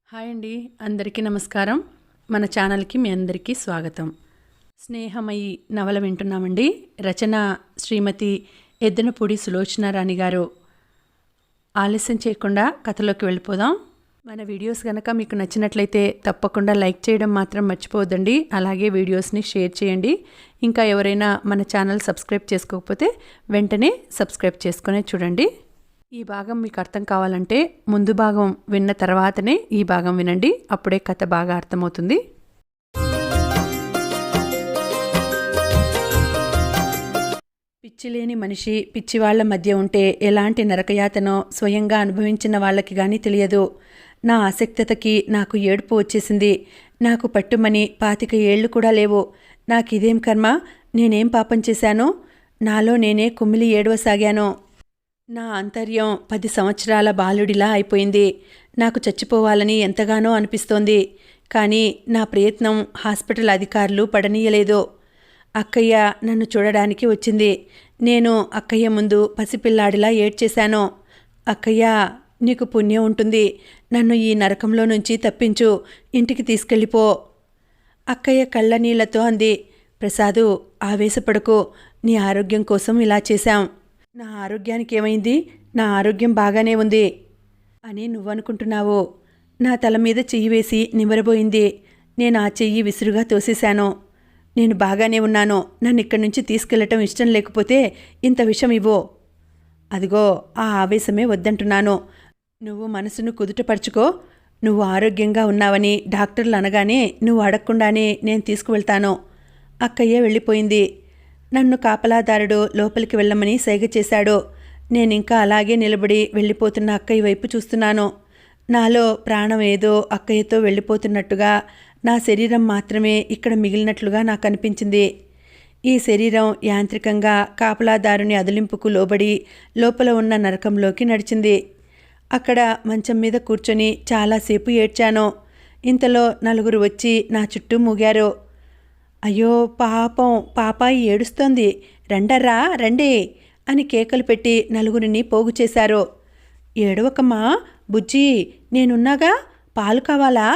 Hi అండి, అందరికీ నమస్కారం. మన ఛానల్కి మీ అందరికీ స్వాగతం. స్నేహమయి నవల వింటున్నామండి. రచన శ్రీమతి ఎద్దనపూడి సులోచనారాణి గారు. ఆలస్యం చేయకుండా కథలోకి వెళ్ళిపోదాం. మన వీడియోస్ కనుక మీకు నచ్చినట్లయితే తప్పకుండా లైక్ చేయడం మాత్రం మర్చిపోవద్దండి. అలాగే వీడియోస్ని షేర్ చేయండి. ఇంకా ఎవరైనా మన ఛానల్ సబ్స్క్రైబ్ చేసుకోకపోతే వెంటనే సబ్స్క్రైబ్ చేసుకునే చూడండి. ఈ భాగం మీకు అర్థం కావాలంటే ముందు భాగం విన్న తర్వాతనే ఈ భాగం వినండి. అప్పుడే కథ బాగా అర్థమవుతుంది. పిచ్చిలేని మనిషి పిచ్చివాళ్ల మధ్య ఉంటే ఎలాంటి నరకయాతనో స్వయంగా అనుభవించిన వాళ్ళకి కానీ తెలియదు. నా ఆసక్తతకి నాకు ఏడుపు వచ్చేసింది. నాకు పట్టుమని 25 ఏళ్లు కూడా లేవు. నాకిదేం కర్మ? నేనేం పాపం చేశాను? నాలో నేనే కుమిలి ఏడవసాగాను. నా అంతర్యం 10 సంవత్సరాల బాలుడిలా అయిపోయింది. నాకు చచ్చిపోవాలని ఎంతగానో అనిపిస్తోంది. కానీ నా ప్రయత్నం హాస్పిటల్ అధికారులు పడనీయలేదు. అక్కయ్య నన్ను చూడడానికి వచ్చింది. నేను అక్కయ్య ముందు పసిపిల్లాడిలా ఏడ్చేశాను. అక్కయ్య, నీకు పుణ్యం ఉంటుంది. నన్ను ఈ నరకంలో నుంచి తప్పించు, ఇంటికి తీసుకెళ్ళిపో. అక్కయ్య కళ్ళ నీళ్లతో అంది. ప్రసాదు, ఆవేశపడకు. నీ ఆరోగ్యం కోసం ఇలా చేశాం. నా ఆరోగ్యానికి ఏమైంది? నా ఆరోగ్యం బాగానే ఉంది అని నువ్వనుకుంటున్నావు. నా తల మీద చెయ్యి వేసి నిమరబోయింది. నేను ఆ చెయ్యి విసురుగా తోసేశాను. నేను బాగానే ఉన్నాను. నన్ను ఇక్కడి నుంచి తీసుకెళ్లటం ఇష్టం లేకపోతే ఇంత విషం ఇవ్వు. అదిగో ఆ ఆవేశమే వద్దంటున్నాను. నువ్వు మనసును కుదుటపరుచుకో. నువ్వు ఆరోగ్యంగా ఉన్నావని డాక్టర్లు అనగానే నువ్వు అడగకుండానే నేను తీసుకువెళ్తాను. అక్కయ్య వెళ్ళిపోయింది. నన్ను కాపలాదారుడు లోపలికి వెళ్ళమని సైగ చేశాడు. నేనింకా అలాగే నిలబడి వెళ్ళిపోతున్న అక్కయ్య వైపు చూస్తున్నాను. నాలో ప్రాణం ఏదో అక్కయ్యతో వెళ్ళిపోతున్నట్టుగా, నా శరీరం మాత్రమే ఇక్కడ మిగిలినట్లుగా నాకు అనిపించింది. ఈ శరీరం యాంత్రికంగా కాపలాదారుని అదిలింపుకు లోబడి లోపల ఉన్న నరకంలోకి నడిచింది. అక్కడ మంచం మీద కూర్చొని చాలాసేపు ఏడ్చాను. ఇంతలో నలుగురు వచ్చి నా చుట్టూ మూగారు. అయ్యో పాపం, పాపాయి ఏడుస్తోంది, రండర్రా రండి అని కేకలు పెట్టి నలుగురిని పోగు చేశారు. ఏడవకమ్మా బుజ్జి, నేనున్నాగా, పాలు కావాలా?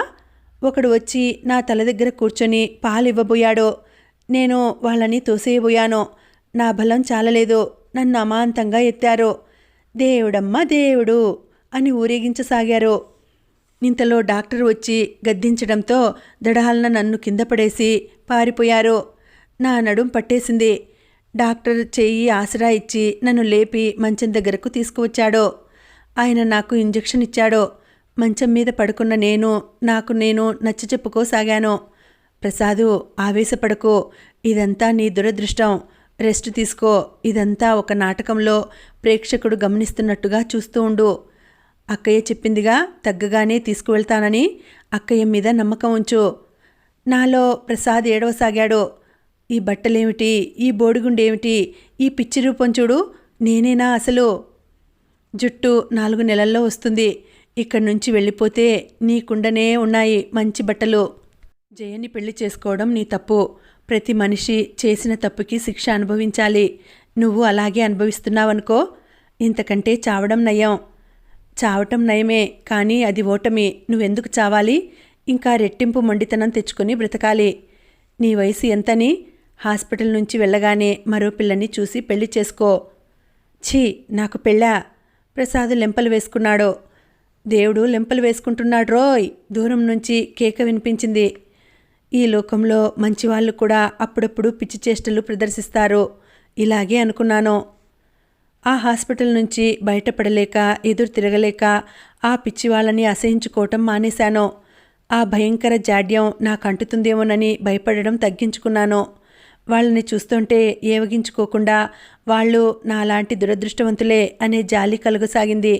ఒకడు వచ్చి నా తల దగ్గర కూర్చొని పాలు ఇవ్వబోయాడు. నేను వాళ్ళని తోసేయబోయాను. నా బలం చాలలేదు. నన్ను అమాంతంగా ఎత్తారు. దేవుడమ్మ దేవుడు అని ఊరేగించసాగారు. ఇంతలో డాక్టర్ వచ్చి గద్దించడంతో దడాలన నన్ను కింద పడేసి పారిపోయారు. నా నడుం పట్టేసింది. డాక్టర్ చెయ్యి ఆసరా ఇచ్చి నన్ను లేపి మంచం దగ్గరకు తీసుకువచ్చాడు. ఆయన నాకు ఇంజెక్షన్ ఇచ్చాడు. మంచం మీద పడుకున్న నాకు నేను నచ్చ చెప్పుకోసాగాను. ప్రసాదు, ఆవేశపడకు. ఇదంతా నీ దురదృష్టం. రెస్ట్ తీసుకో. ఇదంతా ఒక నాటకంలో ప్రేక్షకుడు గమనిస్తున్నట్టుగా చూస్తూ ఉండు. అక్కయ్య చెప్పిందిగా, తగ్గగానే తీసుకువెళ్తానని. అక్కయ్య మీద నమ్మకం ఉంచు. నాలో ప్రసాద్ ఏడవసాగాడు. ఈ బట్టలేమిటి? ఈ బోడిగుండేమిటి? ఈ పిచ్చి రూపం చూడు. నేనేనా అసలు? జుట్టు 4 నెలల్లో వస్తుంది. ఇక్కడి నుంచి వెళ్ళిపోతే నీకుండనే ఉన్నాయి మంచి బట్టలు. జయని పెళ్లి చేసుకోవడం నీ తప్పు. ప్రతి మనిషి చేసిన తప్పుకి శిక్ష అనుభవించాలి. నువ్వు అలాగే అనుభవిస్తున్నావనుకో. ఇంతకంటే చావడం నయం. చావటం నయమే, కానీ అది ఓటమి. నువ్వెందుకు చావాలి? ఇంకా రెట్టింపు మొండితనం తెచ్చుకొని బ్రతకాలి. నీ వయసు ఎంతని? హాస్పిటల్ నుంచి వెళ్ళగానే మరో పిల్లని చూసి పెళ్లి చేసుకో. ఛీ, నాకు పెళ్ళా? ప్రసాద్ లెంపలు వేసుకున్నాడు. దేవుడు లెంపలు వేసుకుంటున్నాడు రోయ్. దూరం నుంచి కేక వినిపించింది. ఈ లోకంలో మంచివాళ్ళు కూడా అప్పుడప్పుడు పిచ్చి చేష్టలు ప్రదర్శిస్తారు. ఇలాగే అనుకున్నాను. ఆ హాస్పిటల్ నుంచి బయటపడలేక, ఎదురు తిరగలేక ఆ పిచ్చివాళ్ళని అసహించుకోవటం మానేశాను. ఆ భయంకర జాడ్యం నాకు అంటుతుందేమోనని భయపడడం తగ్గించుకున్నాను. వాళ్ళని చూస్తుంటే ఏవగించుకోకుండా వాళ్ళు నాలాంటి దురదృష్టవంతులే అనే జాలి కలుగసాగింది.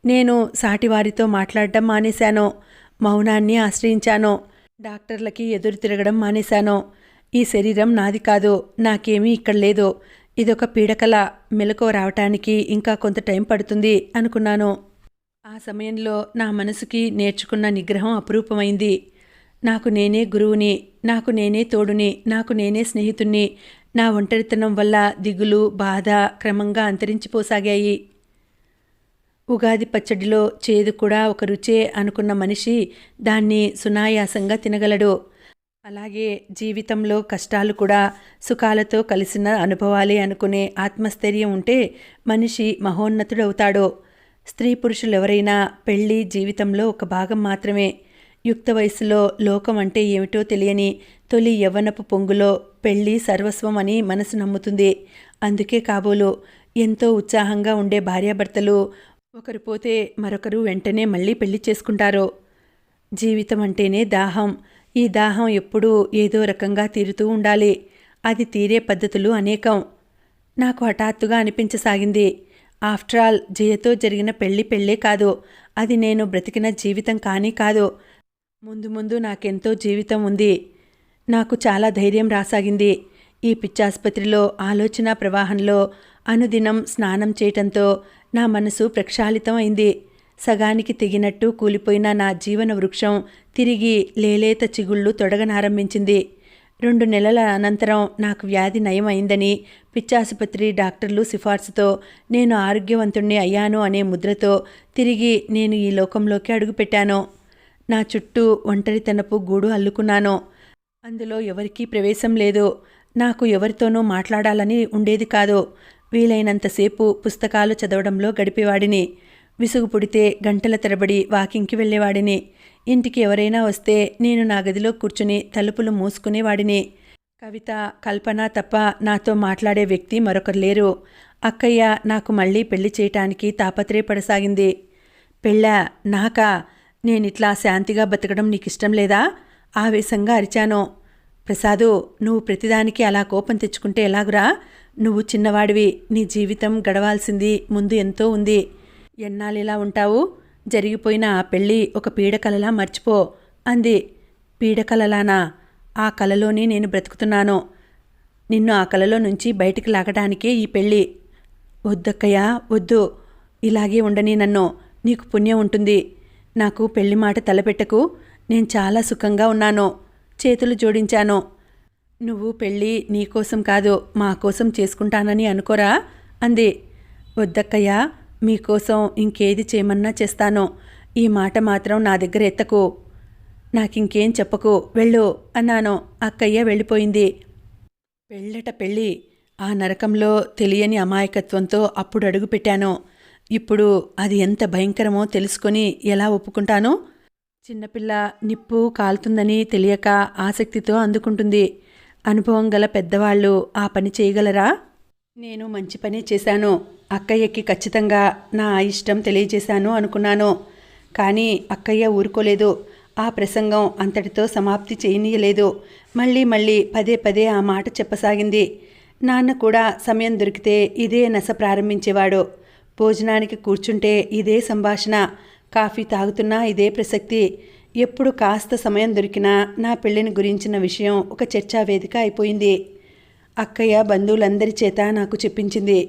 నేను సాటివారితో మాట్లాడటం మానేశాను. మౌనాన్ని ఆశ్రయించాను. డాక్టర్లకి ఎదురు తిరగడం మానేశాను. ఈ శరీరం నాది కాదు. నాకేమీ ఇక్కడ లేదు. ఇదొక పీడకల. మెలకువ రావటానికి ఇంకా కొంత టైం పడుతుంది అనుకున్నాను. ఆ సమయంలో నా మనసుకి నేర్చుకున్న నిగ్రహం అపురూపమైంది. నాకు నేనే గురువుని, నాకు నేనే తోడుని, నాకు నేనే స్నేహితుణ్ణి. నా ఒంటరితనం వల్ల దిగులు, బాధ క్రమంగా అంతరించిపోసాగాయి. ఉగాది పచ్చడిలో చేదు కూడా ఒక రుచే అనుకున్న మనిషి దాన్ని సునాయాసంగా తినగలడు. అలాగే జీవితంలో కష్టాలు కూడా సుఖాలతో కలిసిన అనుభవాలే అనుకునే ఆత్మస్థైర్యం ఉంటే మనిషి మహోన్నతుడవుతాడు. స్త్రీ పురుషులెవరైనా పెళ్ళి జీవితంలో ఒక భాగం మాత్రమే. యుక్త వయసులో లోకం అంటే ఏమిటో తెలియని తొలి యవ్వనపు పొంగులో పెళ్ళి సర్వస్వం అని మనసు నమ్ముతుంది. అందుకే కాబోలు ఎంతో ఉత్సాహంగా ఉండే భార్యాభర్తలు ఒకరు పోతే మరొకరు వెంటనే మళ్ళీ పెళ్లి చేసుకుంటారు. జీవితం అంటేనే దాహం. ఈ దాహం ఎప్పుడూ ఏదో రకంగా తీరుతూ ఉండాలి. అది తీరే పద్ధతులు అనేకం. నాకు హఠాత్తుగా అనిపించసాగింది. ఆఫ్టర్ ఆల్ జయతో జరిగిన పెళ్ళే కాదు, అది నేను బ్రతికిన జీవితం కానీ కాదు. ముందు ముందు నాకెంతో జీవితం ఉంది. నాకు చాలా ధైర్యం రాసాగింది. ఈ పిచ్చాసుపత్రిలో ఆలోచన ప్రవాహంలో అనుదినం స్నానం చేయటంతో నా మనసు ప్రక్షాళితం అయింది. సగానికి తెగినట్టు కూలిపోయిన నా జీవన వృక్షం తిరిగి లేలేత చిగుళ్ళు తొడగనారంభించింది. 2 నెలల అనంతరం నాకు వ్యాధి నయమైందని పిచ్చాసుపత్రి డాక్టర్లు సిఫార్సుతో నేను ఆరోగ్యవంతుణ్ణి అయ్యాను అనే ముద్రతో తిరిగి నేను ఈ లోకంలోకి అడుగుపెట్టాను. నా చుట్టూ ఒంటరితనపు గూడు అల్లుకున్నాను. అందులో ఎవరికీ ప్రవేశం లేదు. నాకు ఎవరితోనూ మాట్లాడాలని ఉండేది కాదు. వీలైనంతసేపు పుస్తకాలు చదవడంలో గడిపేవాడిని. విసుగు పుడితే గంటల తరబడి వాకింగ్కి వెళ్ళేవాడిని. ఇంటికి ఎవరైనా వస్తే నేను నా గదిలో కూర్చుని తలుపులు మూసుకునేవాడిని. కవిత, కల్పన తప్ప నాతో మాట్లాడే వ్యక్తి మరొకరు లేరు. అక్కయ్య నాకు మళ్ళీ పెళ్లి చేయటానికి తాపత్రయపడసాగింది. పెళ్ళా? నాకా? నేనిట్లా శాంతిగా బతకడం నీకిష్టం లేదా? ఆవేశంగా అరిచాను. ప్రసాదు, నువ్వు ప్రతిదానికి అలా కోపం తెచ్చుకుంటే ఎలాగురా? నువ్వు చిన్నవాడివి. నీ జీవితం గడవాల్సింది ముందు ఎంతో ఉంది. ఎన్నాళ్ళిలా ఉంటావు? జరిగిపోయిన ఆ పెళ్ళి ఒక పీడకలలా మర్చిపో అంది. పీడకలలానా? ఆ కలలోనే నేను బ్రతుకుతున్నాను. నిన్ను ఆ కలలో నుంచి బయటికి లాగడానికే ఈ పెళ్ళి. వద్దక్కయ్యా, వద్దు. ఇలాగే ఉండని నన్ను. నీకు పుణ్యం ఉంటుంది. నాకు పెళ్లి మాట తలపెట్టకు. నేను చాలా సుఖంగా ఉన్నాను. చేతులు జోడించాను. నువ్వు పెళ్ళి నీకోసం కాదు, మా కోసం చేసుకుంటానని అనుకోరా అంది. వద్దక్కయ్యా, మీకోసం ఇంకేది చేయమన్నా చేస్తాను. ఈ మాట మాత్రం నా దగ్గర ఎత్తకు. నాకింకేం చెప్పకు, వెళ్ళు అన్నాను. అక్కయ్య వెళ్ళిపోయింది. పెళ్ళట పెళ్ళి. ఆ నరకంలో తెలియని అమాయకత్వంతో అప్పుడు అడుగుపెట్టాను. ఇప్పుడు అది ఎంత భయంకరమో తెలుసుకొని ఎలా ఒప్పుకుంటాను? చిన్నపిల్ల నిప్పు కాలుతుందని తెలియక ఆసక్తితో అందుకుంటుంది. అనుభవం గల పెద్దవాళ్ళు ఆ పని చేయగలరా? నేను మంచి పనే చేశాను. అక్కయ్యకి ఖచ్చితంగా నా ఇష్టం తెలియజేశాను అనుకున్నాను. కానీ అక్కయ్య ఊరుకోలేదు. ఆ ప్రసంగం అంతటితో సమాప్తి చేయనీయలేదు. మళ్ళీ పదే పదే ఆ మాట చెప్పసాగింది. నాన్న కూడా సమయం దొరికితే ఇదే నస ప్రారంభించేవాడు. భోజనానికి కూర్చుంటే ఇదే సంభాషణ. కాఫీ తాగుతున్నా ఇదే ప్రసక్తి. ఎప్పుడు కాస్త సమయం దొరికినా నా పెళ్లిని గురించిన విషయం ఒక చర్చావేదిక అయిపోయింది. అక్కయ్య బంధువులందరి చేత నాకు చెప్పించింది.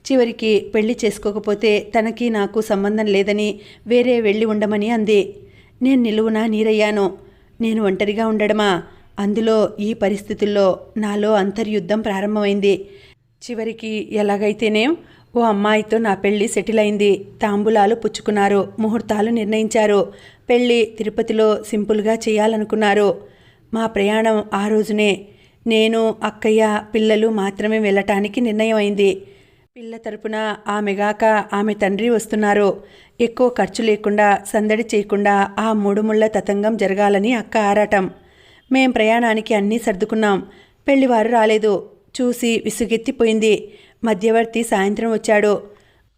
చివరికి పెళ్లి చేసుకోకపోతే తనకి నాకు సంబంధం లేదని, వేరే వెళ్ళి ఉండమని అంది. నేను నిలువునా నీరయ్యాను. నేను ఒంటరిగా ఉండడమా? అందులో ఈ పరిస్థితుల్లో నాలో అంతర్యుద్ధం ప్రారంభమైంది. చివరికి ఎలాగైతేనేం ఓ అమ్మాయితో నా పెళ్లి సెటిల్ అయింది. తాంబూలాలు పుచ్చుకున్నారు. ముహూర్తాలు నిర్ణయించారు. పెళ్లి తిరుపతిలో సింపుల్గా చేయాలనుకున్నారు. మా ప్రయాణం ఆ రోజునే. నేను, అక్కయ్య, పిల్లలు మాత్రమే వెళ్ళటానికి నిర్ణయం అయింది. పిల్ల తరపున ఆమెగాక ఆమె తండ్రి వస్తున్నారు. ఎక్కువ ఖర్చు లేకుండా, సందడి చేయకుండా ఆ 3 ముళ్ళ తతంగం జరగాలని అక్క ఆరాటం. మేం ప్రయాణానికి అన్నీ సర్దుకున్నాం. పెళ్లివారు రాలేదు. చూసి విసుగెత్తిపోయింది. మధ్యవర్తి సాయంత్రం వచ్చాడు.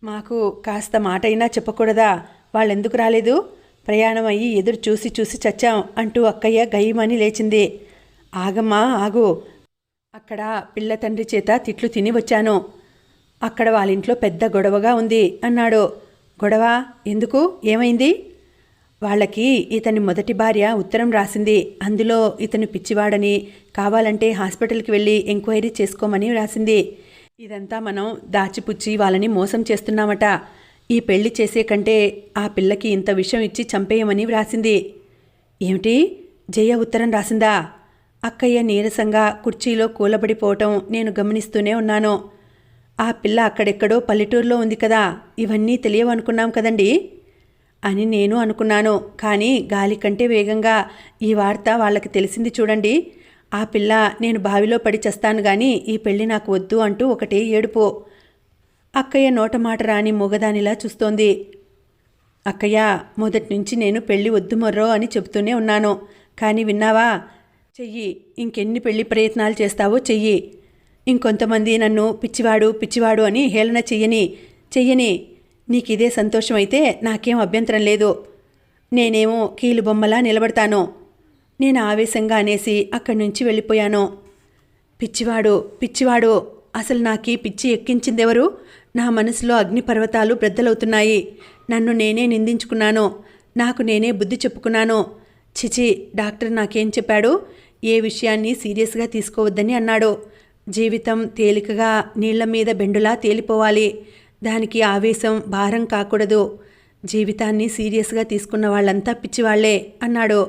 మాకు కాస్త మాటైనా చెప్పకూడదా? వాళ్ళెందుకు రాలేదు? ప్రయాణం అయ్యి ఎదురు చూసి చచ్చాం అంటూ అక్కయ్య గయ్యమని లేచింది. ఆగమ్మా, ఆగు. అక్కడ పిల్ల తండ్రి చేత తిట్లు తిని వచ్చాను. అక్కడ వాళ్ళింట్లో పెద్ద గొడవగా ఉంది అన్నాడు. గొడవ? ఎందుకు? ఏమైంది? వాళ్ళకి ఇతని మొదటి భార్య ఉత్తరం రాసింది. అందులో ఇతను పిచ్చివాడని, కావాలంటే హాస్పిటల్కి వెళ్ళి ఎంక్వైరీ చేసుకోమని రాసింది. ఇదంతా మనం దాచిపుచ్చి వాళ్ళని మోసం చేస్తున్నామట. ఈ పెళ్లి చేసే కంటే ఆ పిల్లకి ఇంత విషయం ఇచ్చి చంపేయమని వ్రాసింది. ఏమిటి? జయ ఉత్తరం రాసిందా? అక్కయ్య నీరసంగా కుర్చీలో కూలబడిపోవటం నేను గమనిస్తూనే ఉన్నాను. ఆ పిల్ల అక్కడెక్కడో పల్లెటూరులో ఉంది కదా, ఇవన్నీ తెలియవనుకున్నాం కదండి అని నేను అనుకున్నాను. కానీ గాలి కంటే వేగంగా ఈ వార్త వాళ్ళకి తెలిసింది చూడండి. ఆ పిల్ల నేను బావిలో పడి చస్తాను గాని ఈ పెళ్లి నాకు వద్దు అంటూ ఒకటే ఏడుపు. అక్కయ్య నోటమాట రాని మూగదానిలా చూస్తోంది. అక్కయ్య, మొదటి నుంచి నేను పెళ్లి వద్దు మొర్రో అని చెబుతూనే ఉన్నాను. కానీ విన్నావా? చెయ్యి, ఇంకెన్ని పెళ్లి ప్రయత్నాలు చేస్తావో చెయ్యి. ఇంకొంతమంది నన్ను పిచ్చివాడు పిచ్చివాడు అని హేళన చెయ్యని. నీకిదే సంతోషమైతే నాకేం అభ్యంతరం లేదు. నేనేమో కీలు బొమ్మలా నిలబడతాను. నేను ఆవేశంగా అనేసి అక్కడి నుంచి వెళ్ళిపోయాను. పిచ్చివాడు పిచ్చివాడు, అసలు నాకీ పిచ్చి ఎక్కించిందెవరు? నా మనసులో అగ్నిపర్వతాలు బ్రద్దలవుతున్నాయి. నన్ను నేనే నిందించుకున్నాను. నాకు నేనే బుద్ధి చెప్పుకున్నాను. చిచి, డాక్టర్ నాకేం చెప్పాడు? ఏ విషయాన్ని సీరియస్గా తీసుకోవద్దని అన్నాడు. జీవితం తేలికగా నీళ్ల మీద బెండులా తేలిపోవాలి. దానికి ఆవేశం భారం కాకూడదు. జీవితాన్ని సీరియస్గా తీసుకున్న వాళ్ళంతా పిచ్చివాళ్లే అన్నాడు.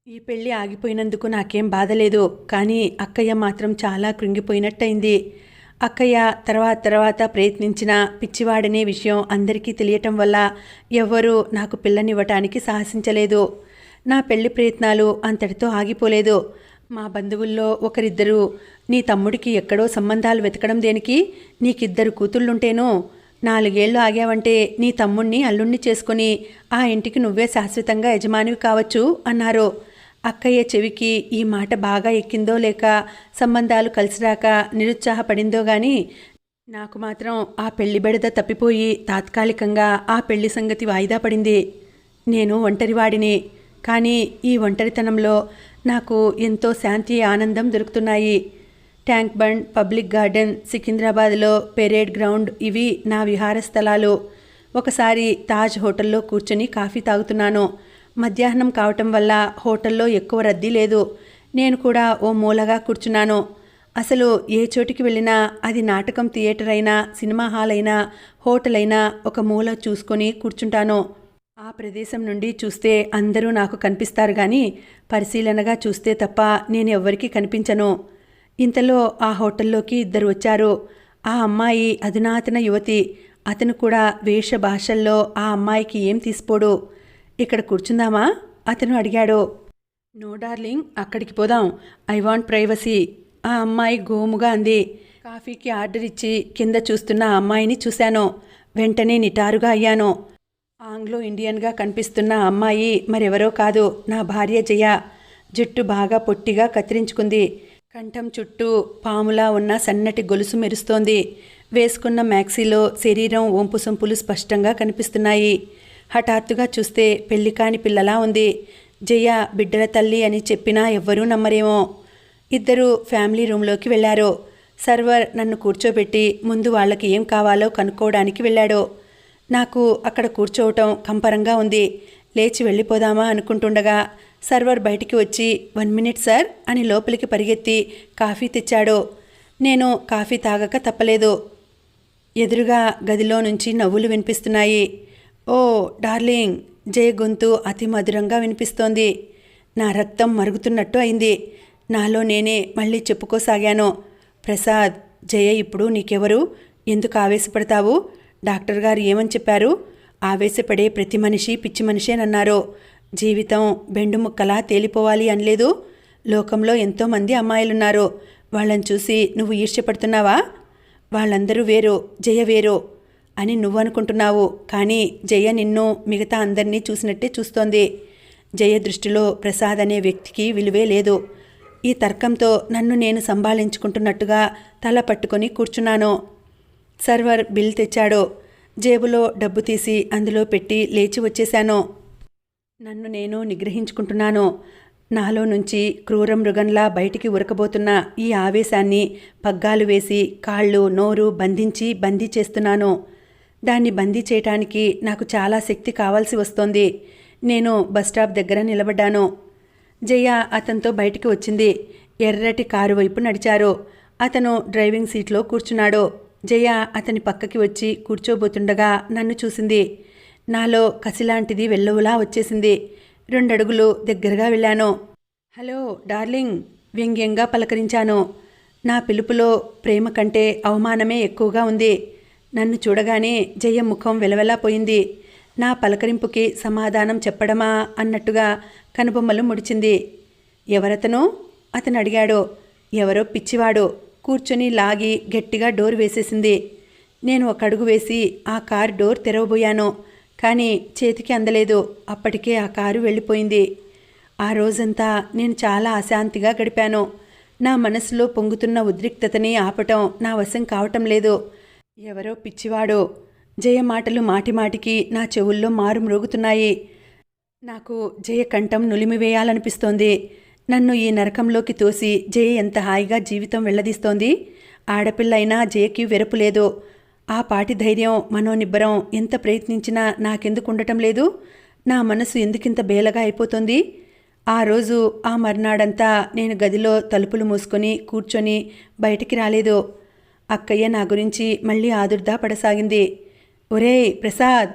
ఈ పెళ్లి ఆగిపోయినందుకు నాకేం బాధలేదు. కానీ అక్కయ్య మాత్రం చాలా కృంగిపోయినట్టయింది. అక్కయ్య తర్వాత ప్రయత్నించిన పిచ్చివాడనే విషయం అందరికీ తెలియటం వల్ల ఎవ్వరూ నాకు పిల్లనివ్వటానికి సాహసించలేదు. నా పెళ్లి ప్రయత్నాలు అంతటితో ఆగిపోలేదు. మా బంధువుల్లో ఒకరిద్దరు, నీ తమ్ముడికి ఎక్కడో సంబంధాలు వెతకడం దేనికి? నీకిద్దరు కూతుళ్ళుంటేనో 4 ఏళ్ళు ఆగావంటే నీ తమ్ముణ్ణి అల్లుణ్ణి చేసుకుని ఆ ఇంటికి నువ్వే శాశ్వతంగా యజమానివి కావచ్చు అన్నారు. అక్కయ్య చెవికి ఈ మాట బాగా ఎక్కిందో లేక సంబంధాలు కలిసిరాక నిరుత్సాహపడిందో గాని నాకు మాత్రం ఆ పెళ్లి బెడద తప్పిపోయి తాత్కాలికంగా ఆ పెళ్లి సంగతి వాయిదా పడింది. నేను ఒంటరివాడిని. కానీ ఈ ఒంటరితనంలో నాకు ఎంతో శాంతి ఆనందం దొరుకుతున్నాయి. ట్యాంక్ బండ్, పబ్లిక్ గార్డెన్, సికింద్రాబాద్లో పెరేడ్ గ్రౌండ్ ఇవి నా విహార స్థలాలు. ఒకసారి తాజ్ హోటల్లో కూర్చొని కాఫీ తాగుతున్నాను. మధ్యాహ్నం కావటం వల్ల హోటల్లో ఎక్కువ రద్దీ లేదు. నేను కూడా ఓ మూలగా కూర్చున్నాను. అసలు ఏ చోటికి వెళ్ళినా అది నాటకం థియేటర్ అయినా, సినిమా హాల్ అయినా, హోటల్ అయినా ఒక మూల చూసుకొని కూర్చుంటాను. ఆ ప్రదేశం నుండి చూస్తే అందరూ నాకు కనిపిస్తారు కానీ పరిశీలనగా చూస్తే తప్ప నేను ఎవ్వరికీ కనిపించను. ఇంతలో ఆ హోటల్లోకి 2 వచ్చారు. ఆ అమ్మాయి అధునాతన యువతి. అతను కూడా వేష భాషల్లో ఆ అమ్మాయికి ఏం తీసిపోడు. ఇక్కడ కూర్చుందామా? అతను అడిగాడు. నో డార్లింగ్, అక్కడికి పోదాం. I want privacy. ఆ అమ్మాయి గోముగా అంది. కాఫీకి ఆర్డర్ ఇచ్చి కింద చూస్తున్న ఆ అమ్మాయిని చూశాను. వెంటనే నిటారుగా అయ్యాను. ఆంగ్లో ఇండియన్గా కనిపిస్తున్న అమ్మాయి మరెవరో కాదు, నా భార్య జయ. జుట్టు బాగా పొట్టిగా కత్తిరించుకుంది. కంఠం చుట్టూ పాములా ఉన్న సన్నటి గొలుసు మెరుస్తోంది. వేసుకున్న మ్యాక్సీలో శరీరం వంపు సొంపులు స్పష్టంగా కనిపిస్తున్నాయి. హఠాత్తుగా చూస్తే పెళ్లి కాని పిల్లలా ఉంది. జయ బిడ్డల తల్లి అని చెప్పినా ఎవ్వరూ నమ్మరేమో. 2 ఫ్యామిలీ రూమ్లోకి వెళ్లారు. సర్వర్ నన్ను కూర్చోబెట్టి ముందు వాళ్ళకి ఏం కావాలో కనుక్కోవడానికి వెళ్ళాడు. నాకు అక్కడ కూర్చోవటం కంపరంగా ఉంది. లేచి వెళ్ళిపోదామా అనుకుంటుండగా సర్వర్ బయటికి వచ్చి 1 మినిట్ సార్ అని లోపలికి పరిగెత్తి కాఫీ తెచ్చాడు. నేను కాఫీ తాగక తప్పలేదు. ఎదురుగా గదిలో నుంచి నవ్వులు వినిపిస్తున్నాయి. ఓ డార్లింగ్, జయ గొంతు అతి మధురంగా వినిపిస్తోంది. నా రక్తం మరుగుతున్నట్టు అయింది. నాలో నేనే మళ్ళీ చెప్పుకోసాగాను. ప్రసాద్, జయ ఇప్పుడు నీకెవరు? ఎందుకు ఆవేశపడతావు? డాక్టర్ గారు ఏమని చెప్పారు? ఆవేశపడే ప్రతి మనిషి పిచ్చి మనిషేనన్నారు. జీవితం బెండు ముక్కలా తేలిపోవాలి అనలేదు. లోకంలో ఎంతోమంది అమ్మాయిలున్నారు. వాళ్ళని చూసి నువ్వు ఈర్ష్యపడుతున్నావా? వాళ్ళందరూ వేరు, జయ వేరు అని నువ్వనుకుంటున్నావు. కానీ జయ నిన్ను మిగతా అందరినీ చూసినట్టే చూస్తోంది. జయ దృష్టిలో ప్రసాద్ అనే వ్యక్తికి విలువే లేదు. ఈ తర్కంతో నన్ను నేను సంభాళించుకుంటున్నట్టుగా తల పట్టుకొని కూర్చున్నాను. సర్వర్ బిల్ తెచ్చాడు. జేబులో డబ్బు తీసి అందులో పెట్టి లేచి వచ్చేశాను. నన్ను నేను నిగ్రహించుకుంటున్నాను. నాలో నుంచి క్రూర మృగంలా బయటికి ఉరకబోతున్న ఈ ఆవేశాన్ని పగ్గాలు వేసి కాళ్ళు నోరు బందీ చేస్తున్నాను. దాన్ని బందీ చేయటానికి నాకు చాలా శక్తి కావాల్సి వస్తోంది. నేను బస్టాప్ దగ్గర నిలబడ్డాను. జయ అతనితో బయటికి వచ్చింది. ఎర్రటి కారు వైపు నడిచారు. అతను డ్రైవింగ్ సీట్లో కూర్చున్నాడు. జయ అతని పక్కకి వచ్చి కూర్చోబోతుండగా నన్ను చూసింది. నాలో కసిలాంటిది వెల్లువలా వచ్చేసింది. 2 అడుగులు దగ్గరగా వెళ్ళాను. హలో డార్లింగ్, వ్యంగ్యంగా పలకరించాను. నా పిలుపులో ప్రేమ కంటే అవమానమే ఎక్కువగా ఉంది. నన్ను చూడగానే జయ ముఖం వెలవెలాపోయింది. నా పలకరింపుకి సమాధానం చెప్పడమా అన్నట్టుగా కనుబొమ్మలు ముడిచింది. ఎవరతను? అతను అడిగాడు. ఎవరో పిచ్చివాడు కూర్చొని లాగి గట్టిగా డోర్ వేసేసింది. నేను ఒక అడుగు వేసి ఆ కారు డోర్ తెరవబోయాను. కానీ చేతికి అందలేదు. అప్పటికే ఆ కారు వెళ్ళిపోయింది. ఆ రోజంతా నేను చాలా అశాంతిగా గడిపాను. నా మనసులో పొంగుతున్న ఉద్రిక్తతని ఆపటం నా వశం కావటం లేదు. ఎవరో పిచ్చివాడు. జయ మాటలు మాటిమాటికి నా చెవుల్లో మారు మ్రోగుతున్నాయి. నాకు జయ కంఠం నులిమివేయాలనిపిస్తోంది. నన్ను ఈ నరకంలోకి తోసి జయ ఎంత హాయిగా జీవితం వెళ్లదీస్తోంది. ఆడపిల్ల అయినా జయకి వెరపు లేదు. ఆ పాటి ధైర్యం, మనోనిబ్బరం ఎంత ప్రయత్నించినా నాకెందుకు ఉండటం లేదు? నా మనసు ఎందుకింత బేలగా అయిపోతుంది? ఆ రోజు ఆ మర్నాడంతా నేను గదిలో తలుపులు మూసుకొని కూర్చొని బయటికి రాలేదు. అక్కయ్య నా గురించి మళ్ళీ ఆదుర్దా పడసాగింది. ఒరేయ్ ప్రసాద్,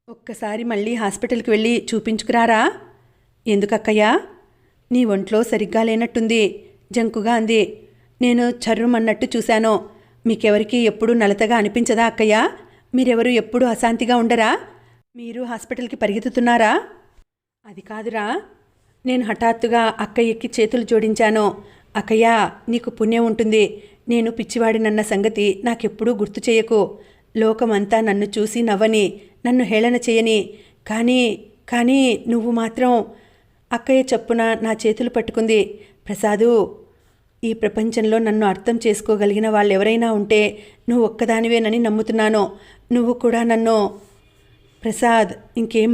ఒక్కసారి మళ్ళీ హాస్పిటల్కి వెళ్ళి చూపించుకురారా? ఎందుకక్కయ్యా? నీ ఒంట్లో సరిగ్గా లేనట్టుంది జంకుగా అంది. నేను చర్రుమన్నట్టు చూశాను. మీకెవరికి ఎప్పుడూ నలతగా అనిపించదా అక్కయ్య? మీరెవరు ఎప్పుడూ అశాంతిగా ఉండరా? మీరు హాస్పిటల్కి పరిగెత్తుతున్నారా? అది కాదురా. నేను హఠాత్తుగా అక్కయ్యకి చేతులు జోడించాను. అక్కయ్య, నీకు పుణ్యం ఉంటుంది. నేను పిచ్చివాడినన్న సంగతి నాకెప్పుడూ గుర్తు చేయకు. లోకమంతా నన్ను చూసి నవ్వని, నన్ను హేళన చేయని. కానీ నువ్వు మాత్రం... అక్కయ్య చప్పున నా చేతులు పట్టుకుంది. ప్రసాదు, ఈ ప్రపంచంలో నన్ను అర్థం చేసుకోగలిగిన వాళ్ళెవరైనా ఉంటే నువ్వు ఒక్కదానివేనని నమ్ముతున్నాను. నువ్వు కూడా నన్ను... ప్రసాద్, ఇంకేం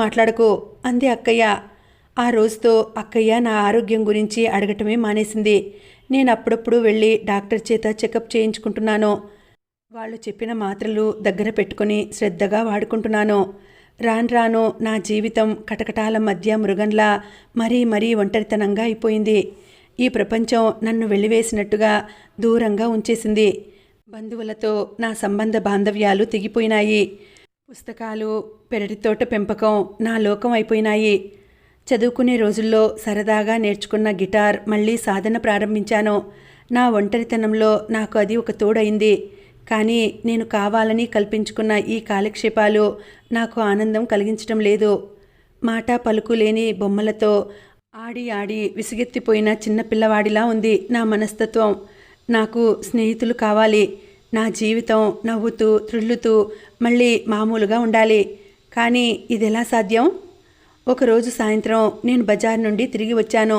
మాట్లాడకు అంది అక్కయ్య. ఆ రోజుతో అక్కయ్య నా ఆరోగ్యం గురించి అడగటమే మానేసింది. నేను అప్పుడప్పుడు వెళ్ళి డాక్టర్ చేత చెకప్ చేయించుకుంటున్నాను. వాళ్ళు చెప్పిన మాత్రలు దగ్గర పెట్టుకుని శ్రద్ధగా వాడుకుంటున్నాను. రాను నా జీవితం కటకటాల మధ్య మృగంలా మరీ ఒంటరితనంగా అయిపోయింది. ఈ ప్రపంచం నన్ను వెళ్లివేసినట్టుగా దూరంగా ఉంచేసింది. బంధువులతో నా సంబంధ బాంధవ్యాలు తెగిపోయినాయి. పుస్తకాలు, పెరటితోట పెంపకం నా లోకం అయిపోయినాయి. చదువుకునే రోజుల్లో సరదాగా నేర్చుకున్న గిటార్ మళ్ళీ సాధన ప్రారంభించాను. నా ఒంటరితనంలో నాకు అది ఒక తోడైంది. కానీ నేను కావాలని కల్పించుకున్న ఈ కాలక్షేపాలు నాకు ఆనందం కలిగించటం లేదు. మాట పలుకు లేని బొమ్మలతో ఆడి విసుగెత్తిపోయిన చిన్నపిల్లవాడిలా ఉంది నా మనస్తత్వం. నాకు స్నేహితులు కావాలి. నా జీవితం నవ్వుతూ త్రుళ్ళుతూ మళ్ళీ మామూలుగా ఉండాలి. కానీ ఇదెలా సాధ్యం? ఒకరోజు సాయంత్రం నేను బజార్ నుండి తిరిగి వచ్చాను.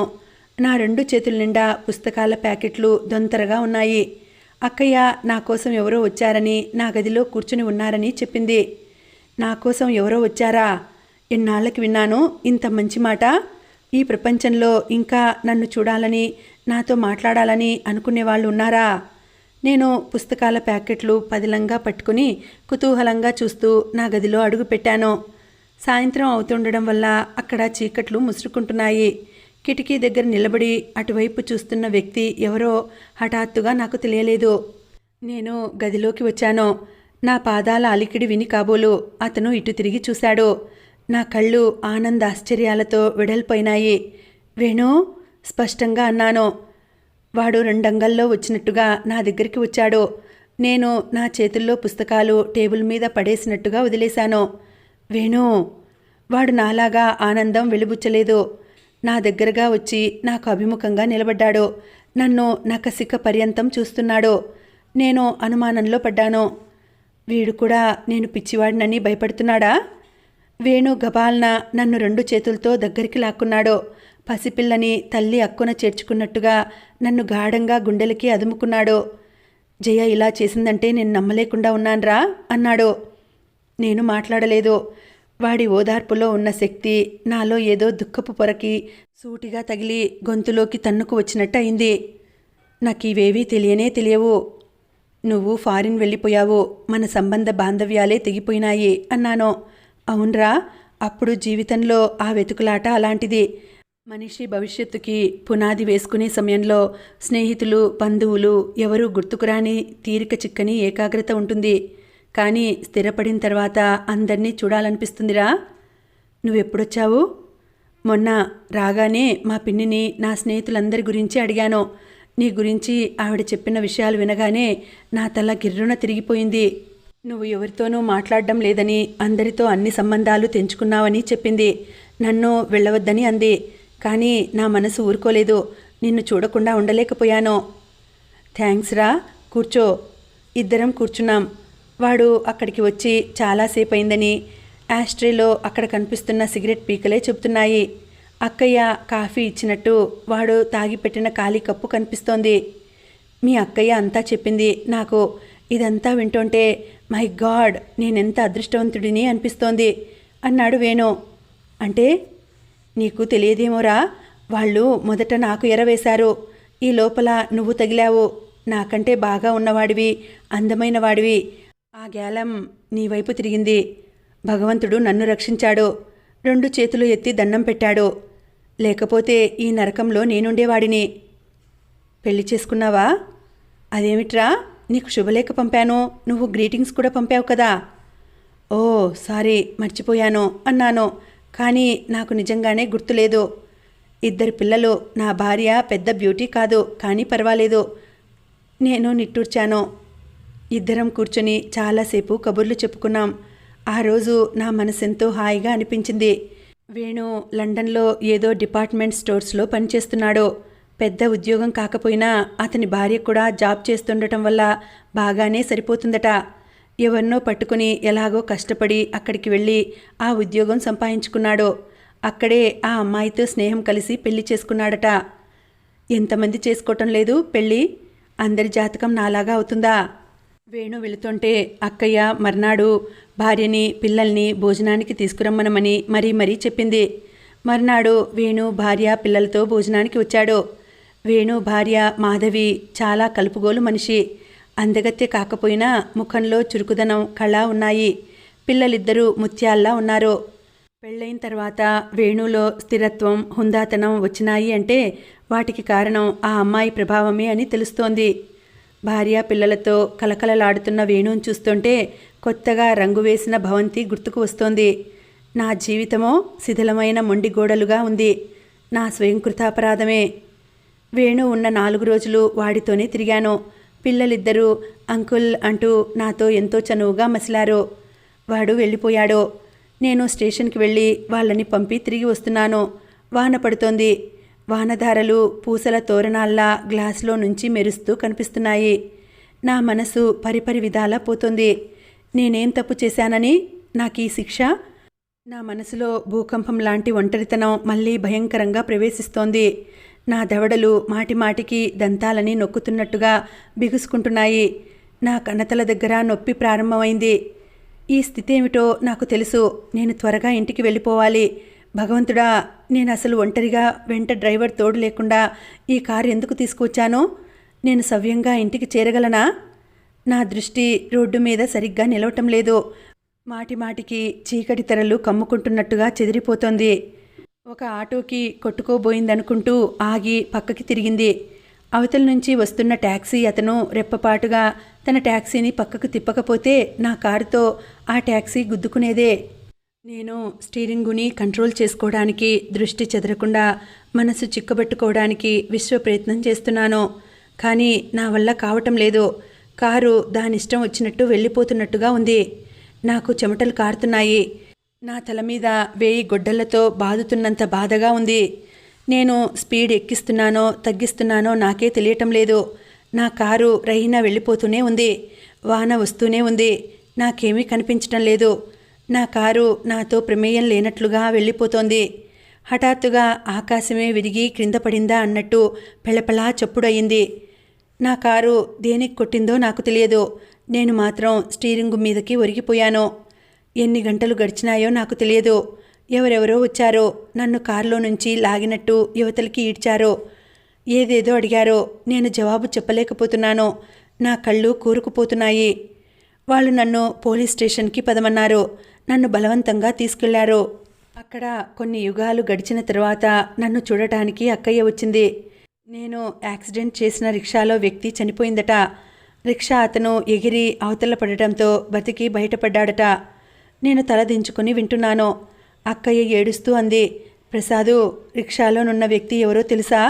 నా 2 చేతుల నిండా పుస్తకాల ప్యాకెట్లు దొంతరగా ఉన్నాయి. అక్కయ్య నా కోసం ఎవరో వచ్చారని, నా గదిలో కూర్చుని ఉన్నారని చెప్పింది. నా కోసం ఎవరో వచ్చారా? ఎన్నాళ్ళకి విన్నాను ఇంత మంచి మాట. ఈ ప్రపంచంలో ఇంకా నన్ను చూడాలని, నాతో మాట్లాడాలని అనుకునేవాళ్ళు ఉన్నారా? నేను పుస్తకాల ప్యాకెట్లు పదిలంగా పట్టుకుని కుతూహలంగా చూస్తూ నా గదిలో అడుగుపెట్టాను. సాయంత్రం అవుతుండడం వల్ల అక్కడ చీకట్లు ముసురుకుంటున్నాయి. కిటికీ దగ్గర నిలబడి అటువైపు చూస్తున్న వ్యక్తి ఎవరో హఠాత్తుగా నాకు తెలియలేదు. నేను గదిలోకి వచ్చాను. నా పాదాల అలికిడి విని కాబోలు అతను ఇటు తిరిగి చూశాడు. నా కళ్ళు ఆనందాశ్చర్యాలతో వెడల్పోయినాయి. వేణు, స్పష్టంగా అన్నాను. వాడు 2 అంగల్లో వచ్చినట్టుగా నా దగ్గరికి వచ్చాడు. నేను నా చేతుల్లో పుస్తకాలు టేబుల్ మీద పడేసినట్టుగా వదిలేశాను. వేణు. వాడు నాలాగా ఆనందం వెలిబుచ్చలేదు. నా దగ్గరగా వచ్చి నాకు అభిముఖంగా నిలబడ్డాడు. నన్ను నకసిక పర్యంతం చూస్తున్నాడు. నేను అనుమానంలో పడ్డాను. వీడు కూడా నేను పిచ్చివాడినని భయపడుతున్నాడా? వేణు గబాల్న నన్ను 2 చేతులతో దగ్గరికి లాక్కున్నాడు. పసిపిల్లని తల్లి అక్కున చేర్చుకున్నట్టుగా నన్ను గాఢంగా గుండెలకి అదుముకున్నాడు. జయ ఇలా చేసిందంటే నేను నమ్మలేకుండా ఉన్నాన్రా అన్నాడు. నేను మాట్లాడలేదు. వాడి ఓదార్పులో ఉన్న శక్తి నాలో ఏదో దుఃఖపు పొరకి సూటిగా తగిలి గొంతులోకి తన్నుకు వచ్చినట్టు అయింది. నాకివేవీ తెలియవు. నువ్వు ఫారిన్ వెళ్ళిపోయావు. మన సంబంధ బాంధవ్యాలే తెగిపోయినాయి అన్నాను. అవునరా, అప్పుడు జీవితంలో ఆ వెతుకులాట అలాంటిది. మనిషి భవిష్యత్తుకి పునాది వేసుకునే సమయంలో స్నేహితులు, బంధువులు ఎవరూ గుర్తుకురాని తీరిక చిక్కని ఏకాగ్రత ఉంటుంది. కానీ స్థిరపడిన తర్వాత అందరినీ చూడాలనిపిస్తుందిరా. నువ్వెప్పుడొచ్చావు? మొన్న రాగానే మా పిన్నిని, నా స్నేహితులందరి గురించి అడిగాను. నీ గురించి ఆవిడ చెప్పిన విషయాలు వినగానే నా తల గిర్రున తిరిగిపోయింది. నువ్వు ఎవరితోనూ మాట్లాడడం లేదని, అందరితో అన్ని సంబంధాలు తెంచుకున్నావని చెప్పింది. నన్ను వెళ్ళవద్దని అంది. కానీ నా మనసు ఊరుకోలేదు. నిన్ను చూడకుండా ఉండలేకపోయాను. థ్యాంక్స్ రా, కూర్చో. ఇద్దరం కూర్చున్నాం. వాడు అక్కడికి వచ్చి చాలాసేపు అయిందని యాస్ట్రేలో అక్కడ కనిపిస్తున్న సిగరెట్ పీకలే చెబుతున్నాయి. అక్కయ్య కాఫీ ఇచ్చినట్టు వాడు తాగిపెట్టిన ఖాళీ కప్పు కనిపిస్తోంది. మీ అక్కయ్య అంతా చెప్పింది నాకు. ఇదంతా వింటుంటే మై గాడ్, నేనెంత అదృష్టవంతుడిని అనిపిస్తోంది అన్నాడు వేణు. అంటే నీకు తెలియదేమోరా, వాళ్ళు మొదట నాకు ఎరవేశారు. ఈ లోపల నువ్వు తగిలావు. నాకంటే బాగా ఉన్నవాడివి, అందమైన వాడివి. ఆ గ్యాలం నీ వైపు తిరిగింది. భగవంతుడు నన్ను రక్షించాడు. 2 చేతులు ఎత్తి దండం పెట్టాడు. లేకపోతే ఈ నరకంలో నేనుండేవాడిని. పెళ్లి చేసుకున్నావా? అదేమిట్రా, నీకు శుభలేఖ పంపాను. నువ్వు గ్రీటింగ్స్ కూడా పంపావు కదా. ఓ సారీ, మర్చిపోయాను అన్నాను. కానీ నాకు నిజంగానే గుర్తులేదు. 2 పిల్లలు. నా భార్య పెద్ద బ్యూటీ కాదు, కానీ పర్వాలేదు. నేను నిట్టూర్చాను. ఇద్దరం కూర్చొని చాలాసేపు కబుర్లు చెప్పుకున్నాం. ఆ రోజు నా మనసెంతో హాయిగా అనిపించింది. వేణు లండన్లో ఏదో డిపార్ట్మెంట్ స్టోర్స్లో పనిచేస్తున్నాడు. పెద్ద ఉద్యోగం కాకపోయినా అతని భార్య కూడా జాబ్ చేస్తుండటం వల్ల బాగానే సరిపోతుందట. ఎవరినో పట్టుకుని ఎలాగో కష్టపడి అక్కడికి వెళ్ళి ఆ ఉద్యోగం సంపాదించుకున్నాడు. అక్కడే ఆ అమ్మాయితో స్నేహం కలిసి పెళ్లి చేసుకున్నాడట. ఎంతమంది చేసుకోవటం లేదు పెళ్ళి? అందరి జాతకం నాలాగా అవుతుందా? వేణు వెళుతుంటే అక్కయ్య మర్నాడు భార్యని పిల్లల్ని భోజనానికి తీసుకురమ్మనమని మరీ చెప్పింది. మర్నాడు వేణు భార్య పిల్లలతో భోజనానికి వచ్చాడు. వేణు భార్య మాధవి చాలా కలుపుగోలు మనిషి. అందగత్తె కాకపోయినా ముఖంలో చురుకుదనం, కళ ఉన్నాయి. పిల్లలిద్దరూ ముత్యాల్లా ఉన్నారు. పెళ్ళైన తర్వాత వేణులో స్థిరత్వం, హుందాతనం వచ్చినాయి అంటే వాటికి కారణం ఆ అమ్మాయి ప్రభావమే అని తెలుస్తోంది. భార్య పిల్లలతో కలకలలాడుతున్న వేణుని చూస్తుంటే కొత్తగా రంగు వేసిన భవంతి గుర్తుకు వస్తోంది. నా జీవితమో శిథిలమైన మొండి గోడలుగా ఉంది. నా స్వయంకృతాపరాధమే. వేణు ఉన్న 4 రోజులు వాడితోనే తిరిగాను. పిల్లలిద్దరూ అంకుల్ అంటూ నాతో ఎంతో చనువుగా మసిలారు. వాడు వెళ్ళిపోయాడు. నేను స్టేషన్కి వెళ్ళి వాళ్ళని పంపి తిరిగి వస్తున్నాను. వాన పడుతోంది. వానధారలు పూసల తోరణాల్లా గ్లాసులో నుంచి మెరుస్తూ కనిపిస్తున్నాయి. నా మనసు పరిపరి విధాలా పోతుంది. నేనేం తప్పు చేశానని నాకీ శిక్ష? నా మనసులో భూకంపం లాంటి ఒంటరితనం మళ్ళీ భయంకరంగా ప్రవేశిస్తోంది. నా దవడలు మాటిమాటికి దంతాలని నొక్కుతున్నట్టుగా బిగుసుకుంటున్నాయి. నా కన్నతల దగ్గర నొప్పి ప్రారంభమైంది. ఈ స్థితి ఏమిటో నాకు తెలుసు. నేను త్వరగా ఇంటికి వెళ్ళిపోవాలి. భగవంతుడా, నేను అసలు ఒంటరిగా వెంట డ్రైవర్ తోడు లేకుండా ఈ కారు ఎందుకు తీసుకువచ్చానో? నేను సవ్యంగా ఇంటికి చేరగలనా? నా దృష్టి రోడ్డు మీద సరిగ్గా నిలవటం లేదు. మాటిమాటికి చీకటి తెరలు కమ్ముకుంటున్నట్టుగా చెదిరిపోతోంది. ఒక ఆటోకి కొట్టుకోబోయిందనుకుంటూ ఆగి పక్కకి తిరిగింది. అవతల నుంచి వస్తున్న ట్యాక్సీ అతను రెప్పపాటుగా తన ట్యాక్సీని పక్కకు తిప్పకపోతే నా కారుతో ఆ ట్యాక్సీ గుద్దుకునేదే. నేను స్టీరింగుని కంట్రోల్ చేసుకోవడానికి, దృష్టి చెదరకుండా మనసు చిక్కబెట్టుకోవడానికి విశ్వ ప్రయత్నం చేస్తున్నాను. కానీ నా వల్ల కావటం లేదు. కారు దానిష్టం వచ్చినట్టు వెళ్ళిపోతున్నట్టుగా ఉంది. నాకు చెమటలు కారుతున్నాయి. నా తల మీద 1000 గొడ్డళ్లతో బాదుతున్నంత బాధగా ఉంది. నేను స్పీడ్ ఎక్కిస్తున్నానో తగ్గిస్తున్నానో నాకే తెలియటం లేదు. నా కారు రహీనా వెళ్ళిపోతూనే ఉంది. వాన వస్తూనే ఉంది. నాకేమీ కనిపించటం లేదు. నా కారు నాతో ప్రమేయం లేనట్లుగా వెళ్ళిపోతోంది. హఠాత్తుగా ఆకాశమే విరిగి క్రింద పడిందా అన్నట్టు పెళపెళా చప్పుడయింది. నా కారు దేనికి కొట్టిందో నాకు తెలియదు. నేను మాత్రం స్టీరింగు మీదకి ఒరిగిపోయాను. ఎన్ని గంటలు గడిచినాయో నాకు తెలియదు. ఎవరెవరో వచ్చారో, నన్ను కారులో నుంచి లాగినట్టు యువతలకి ఈడ్చారో, ఏదేదో అడిగారో. నేను జవాబు చెప్పలేకపోతున్నాను. నా కళ్ళు కూరుకుపోతున్నాయి. వాళ్ళు నన్ను పోలీస్ స్టేషన్కి పదమన్నారు. నన్ను బలవంతంగా తీసుకెళ్లారు. అక్కడ కొన్ని యుగాలు గడిచిన తర్వాత నన్ను చూడటానికి అక్కయ్య వచ్చింది. నేను యాక్సిడెంట్ చేసిన రిక్షాలో వ్యక్తి చనిపోయిందట. రిక్షా అతను ఎగిరి అవతల పడటంతో బతికి బయటపడ్డాడట. నేను తల దించుకుని వింటున్నాను. అక్కయ్య ఏడుస్తూ అంది, ప్రసాదు, రిక్షాలోనున్న వ్యక్తి ఎవరో తెలుసా?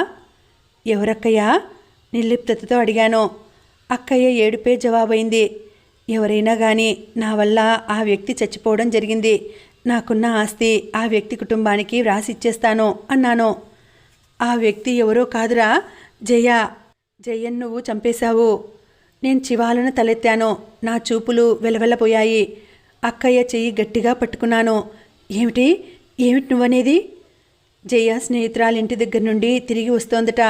ఎవరక్కయ్యా? నిర్లిప్తతతో అడిగాను. అక్కయ్య ఏడుపే జవాబైంది. ఎవరైనా కానీ నా వల్ల ఆ వ్యక్తి చచ్చిపోవడం జరిగింది. నాకున్న ఆస్తి ఆ వ్యక్తి కుటుంబానికి వ్రాసిచ్చేస్తాను అన్నాను. ఆ వ్యక్తి ఎవరో కాదురా, జయ. జయన్ నువ్వు చంపేశావు. నేను చివాలను తలెత్తాను. నా చూపులు వెలవెలపోయాయి. అక్కయ్య చెయ్యి గట్టిగా పట్టుకున్నాను. ఏమిటి ఏమిటి నువ్వనేది? జయ స్నేహితురాలింటి దగ్గర నుండి తిరిగి వస్తోందట.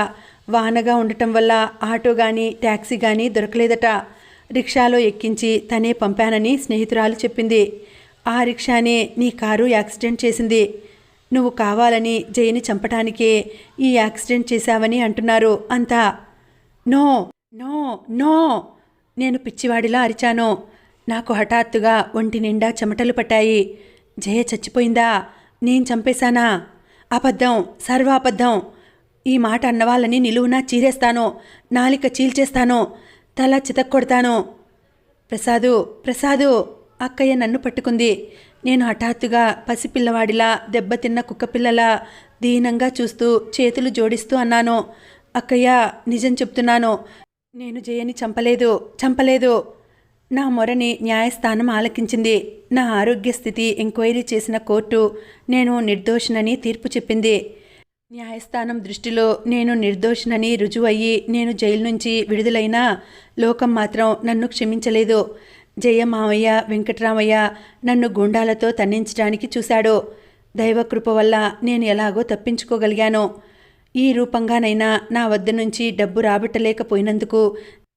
వానగా ఉండటం వల్ల ఆటో కానీ ట్యాక్సీ కానీ దొరకలేదట. రిక్షాలో ఎక్కించి తనే పంపానని స్నేహితురాలు చెప్పింది. ఆ రిక్షానే నీ కారు యాక్సిడెంట్ చేసింది. నువ్వు కావాలని జయని చంపటానికే ఈ యాక్సిడెంట్ చేశావని అంటున్నారు అంతా. నో నో నో, నేను పిచ్చివాడిలా అరిచాను. నాకు హఠాత్తుగా ఒంటి నిండా చెమటలు పట్టాయి. జయ చచ్చిపోయిందా? నేను చంపేశానా? అబద్ధం, సర్వాబద్ధం. ఈ మాట అన్నవాళ్ళని నిలువునా చీరేస్తాను, నాలిక చీల్చేస్తాను, తల చితక్కొడతాను. ప్రసాదు, ప్రసాదు, అక్కయ్య నన్ను పట్టుకుంది. నేను హఠాత్తుగా పసిపిల్లవాడిలా, దెబ్బతిన్న కుక్కపిల్లలా దీనంగా చూస్తూ చేతులు జోడిస్తూ అన్నాను. అక్కయ్య, నిజం చెప్తున్నాను. నేను జయని చంపలేదు. నా మొరని న్యాయస్థానం ఆలకించింది. నా ఆరోగ్య స్థితి ఎంక్వైరీ చేసిన కోర్టు నేను నిర్దోషినని తీర్పు చెప్పింది. న్యాయస్థానం దృష్టిలో నేను నిర్దోషినని రుజువయ్యి నేను జైలు నుంచి విడుదలైనా లోకం మాత్రం నన్ను క్షమించలేదు. జయ మావయ్య వెంకట్రామయ్య నన్ను గుండాలతో తన్నించడానికి చూశాడు. దైవకృప వల్ల నేను ఎలాగో తప్పించుకోగలిగాను. ఈ రూపంగానైనా నా వద్ద నుంచి డబ్బు రాబట్టలేకపోయినందుకు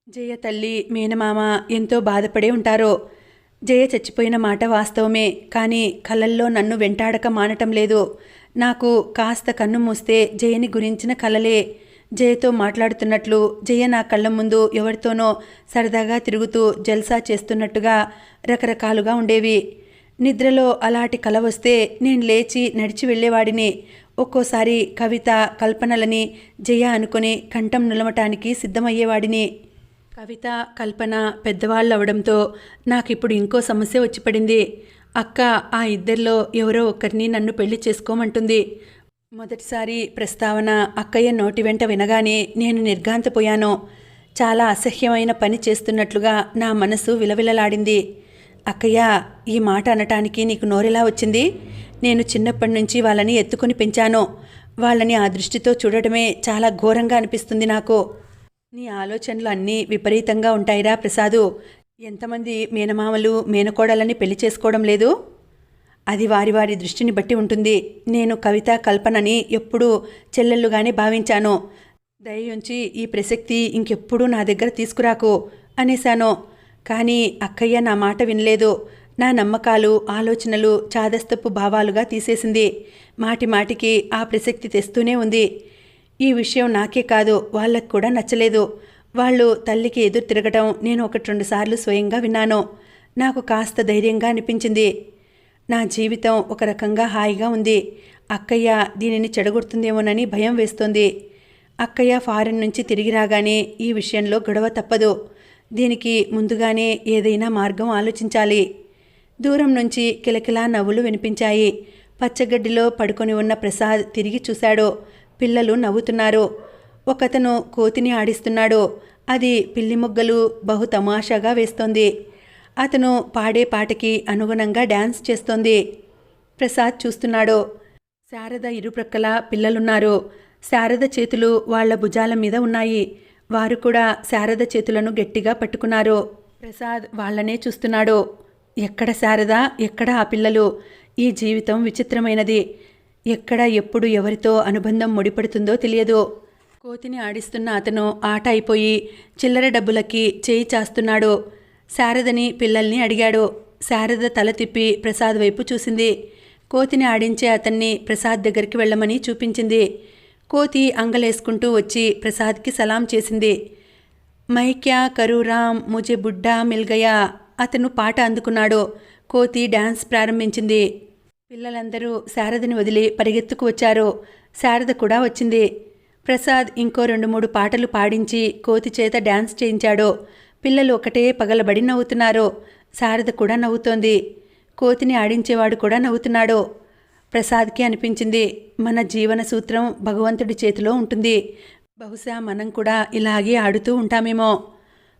జయ తల్లి, మేనమామ ఎంతో బాధపడే ఉంటారు. జయ చచ్చిపోయిన మాట వాస్తవమే, కానీ కలల్లో నన్ను వెంటాడక మానటం లేదు. నాకు కాస్త కన్ను మూస్తే జయని గురించిన కలలే. జయతో మాట్లాడుతున్నట్లు, జయ నా కళ్ళ ముందు ఎవరితోనో సరదాగా తిరుగుతూ జల్సా చేస్తున్నట్టుగా రకరకాలుగా ఉండేవి. నిద్రలో అలాంటి కల వస్తే నేను లేచి నడిచి వెళ్ళేవాడిని. ఒక్కోసారి కవిత, కల్పనలని జయ అనుకుని కంఠం నులమటానికి సిద్ధమయ్యేవాడిని. కవిత, కల్పన పెద్దవాళ్ళు అవడంతో నాకిప్పుడు ఇంకో సమస్య వచ్చి పడింది. అక్క ఆ ఇద్దరిలో ఎవరో ఒకరిని నన్ను పెళ్లి చేసుకోమంటుంది. మొదటిసారి ప్రస్తావన అక్కయ్య నోటి వెంట వినగానే నేను నిర్ఘాంతపోయాను. చాలా అసహ్యమైన పని చేస్తున్నట్లుగా నా మనసు విలవిలలాడింది. అక్కయ్య, ఈ మాట అనటానికి నీకు నోరెలా వచ్చింది? నేను చిన్నప్పటి నుంచి వాళ్ళని ఎత్తుకొని పెంచాను. వాళ్ళని ఆ దృష్టితో చూడటమే చాలా ఘోరంగా అనిపిస్తుంది నాకు. నీ ఆలోచనలు అన్నీ విపరీతంగా ఉంటాయిరా ప్రసాదు. ఎంతమంది మేనమామలు, మేనకోడలని పెళ్లి చేసుకోవడం లేదు? అది వారి వారి దృష్టిని బట్టి ఉంటుంది. నేను కవిత, కల్పనని ఎప్పుడూ చెల్లెళ్ళుగానే భావించాను. దయయుంచి ఈ ప్రసక్తి ఇంకెప్పుడూ నా దగ్గర తీసుకురాకు అనేశాను. కానీ అక్కయ్య నా మాట వినలేదు. నా నమ్మకాలు, ఆలోచనలు చాదస్తపు భావాలుగా తీసేసింది. మాటి మాటికి ఆ ప్రసక్తి తెస్తూనే ఉంది. ఈ విషయం నాకే కాదు, వాళ్ళకు కూడా నచ్చలేదు. వాళ్ళు తల్లికి ఎదురు తిరగటం నేను 1-2 సార్లు స్వయంగా విన్నాను. నాకు కాస్త ధైర్యంగా అనిపించింది. నా జీవితం ఒక రకంగా హాయిగా ఉంది. అక్కయ్య దీనిని చెడగొడుతుందేమోనని భయం వేస్తోంది. అక్కయ్య ఫారెన్ నుంచి తిరిగి రాగానే ఈ విషయంలో గొడవ తప్పదు. దీనికి ముందుగానే ఏదైనా మార్గం ఆలోచించాలి. దూరం నుంచి కిలకిలా నవ్వులు వినిపించాయి. పచ్చగడ్డిలో పడుకొని ఉన్న ప్రసాద్ తిరిగి చూశాడు. పిల్లలు నవ్వుతున్నారు. ఒకతను కోతిని ఆడిస్తున్నాడు. అది పిల్లి మొగ్గలు బహు తమాషాగా వేస్తోంది. అతను పాడే పాటకి అనుగుణంగా డ్యాన్స్ చేస్తోంది. ప్రసాద్ చూస్తున్నాడు. శారద ఇరుప్రక్కల పిల్లలున్నారు. శారద చేతులు వాళ్ల భుజాల మీద ఉన్నాయి. వారు కూడా శారద చేతులను గట్టిగా పట్టుకున్నారు. ప్రసాద్ వాళ్లనే చూస్తున్నాడు. ఎక్కడ శారద, ఎక్కడ ఆ పిల్లలు? ఈ జీవితం విచిత్రమైనది. ఎక్కడ ఎప్పుడు ఎవరితో అనుబంధం ముడిపడుతుందో తెలియదు. కోతిని ఆడిస్తున్న అతను ఆట అయిపోయి చిల్లర డబ్బులకి చేయి చాస్తున్నాడు. శారదని, పిల్లల్ని అడిగాడు. శారద తల తిప్పి ప్రసాద్ వైపు చూసింది. కోతిని ఆడించే అతన్ని ప్రసాద్ దగ్గరికి వెళ్ళమని చూపించింది. కోతి అంగలేసుకుంటూ వచ్చి ప్రసాద్కి సలాం చేసింది. మై క్యా కరూ రామ్, ముజే బుడ్డా మిల్ గయా. అతను పాట అందుకున్నాడు. కోతి డాన్స్ ప్రారంభించింది. పిల్లలందరూ శారదని వదిలి పరిగెత్తుకు వచ్చారు. శారద కూడా వచ్చింది. ప్రసాద్ ఇంకో 2-3 పాటలు పాడించి కోతి చేత డాన్స్ చేయించాడు. పిల్లలు ఒకటే పగలబడి నవ్వుతున్నారు. శారద కూడా నవ్వుతోంది. కోతిని ఆడించేవాడు కూడా నవ్వుతున్నాడు. ప్రసాద్కి అనిపించింది, మన జీవన సూత్రం భగవంతుడి చేతిలో ఉంటుంది. బహుశా మనం కూడా ఇలాగే ఆడుతూ ఉంటామేమో.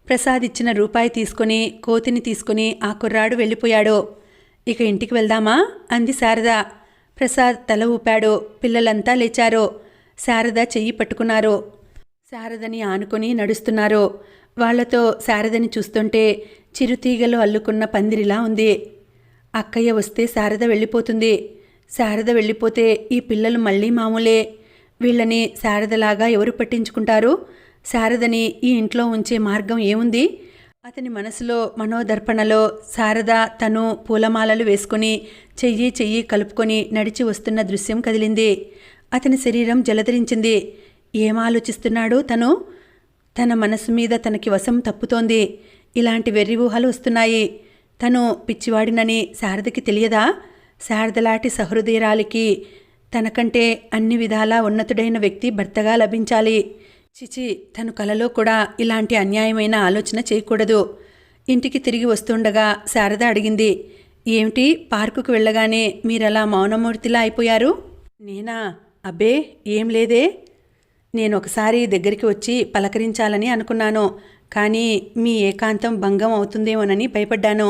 ప్రసాద్ ఇచ్చిన రూపాయి తీసుకొని కోతిని తీసుకుని ఆ కుర్రాడు వెళ్ళిపోయాడు. ఇక ఇంటికి వెళ్దామా అంది శారద. ప్రసాద్ తల ఊపాడు. పిల్లలంతా లేచారు. శారద చెయ్యి పట్టుకున్నారు. శారదని ఆనుకొని నడుస్తున్నారు. వాళ్లతో శారదని చూస్తుంటే చిరుతీగలు అల్లుకున్న పందిరిలా ఉంది. అక్కయ్య వస్తే శారద వెళ్ళిపోతుంది. శారద వెళ్ళిపోతే ఈ పిల్లలు మళ్ళీ మామూలే. వీళ్ళని శారదలాగా ఎవరు పట్టించుకుంటారు? శారదని ఈ ఇంట్లో ఉంచే మార్గం ఏముంది? అతని మనసులో మనోదర్పణలో శారద తను పూలమాలలు వేసుకుని చెయ్యి కలుపుకొని నడిచి వస్తున్న దృశ్యం కదిలింది. అతని శరీరం జలధరించింది. ఏం ఆలోచిస్తున్నాడు తను? తన మనసు మీద తనకి వశం తప్పుతోంది. ఇలాంటి వెర్రి ఊహలు వస్తున్నాయి. తను పిచ్చివాడినని శారదకి తెలియదా? శారదలాంటి సహృదయరాలికి తనకంటే అన్ని విధాలా ఉన్నతుడైన వ్యక్తి భర్తగా లభించాలి. చిచి, తను కలలో కూడా ఇలాంటి అన్యాయమైన ఆలోచన చేయకూడదు. ఇంటికి తిరిగి వస్తుండగా శారద అడిగింది, ఏమిటి పార్కుకు వెళ్ళగానే మీరలా మౌనమూర్తిలా అయిపోయారు? నేనా? అబ్బే ఏం లేదే. నేను ఒకసారి దగ్గరికి వచ్చి పలకరించాలని అనుకున్నాను. కానీ మీ ఏకాంతం భంగం అవుతుందేమోనని భయపడ్డాను.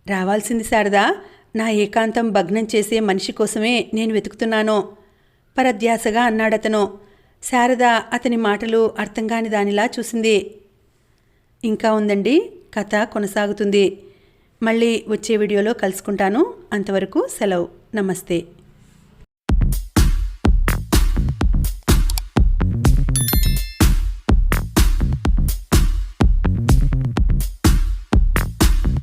రావాల్సింది శారదా. నా ఏకాంతం భగ్నం చేసే మనిషి కోసమే నేను వెతుకుతున్నాను పరధ్యాసగా అన్నాడతను. శారద అతని మాటలు అర్థంకాని దానిలా చూసింది. ఇంకా ఉందండి, కథ కొనసాగుతుంది. మళ్ళీ వచ్చే వీడియోలో కలుసుకుంటాను. అంతవరకు సెలవు. నమస్తే.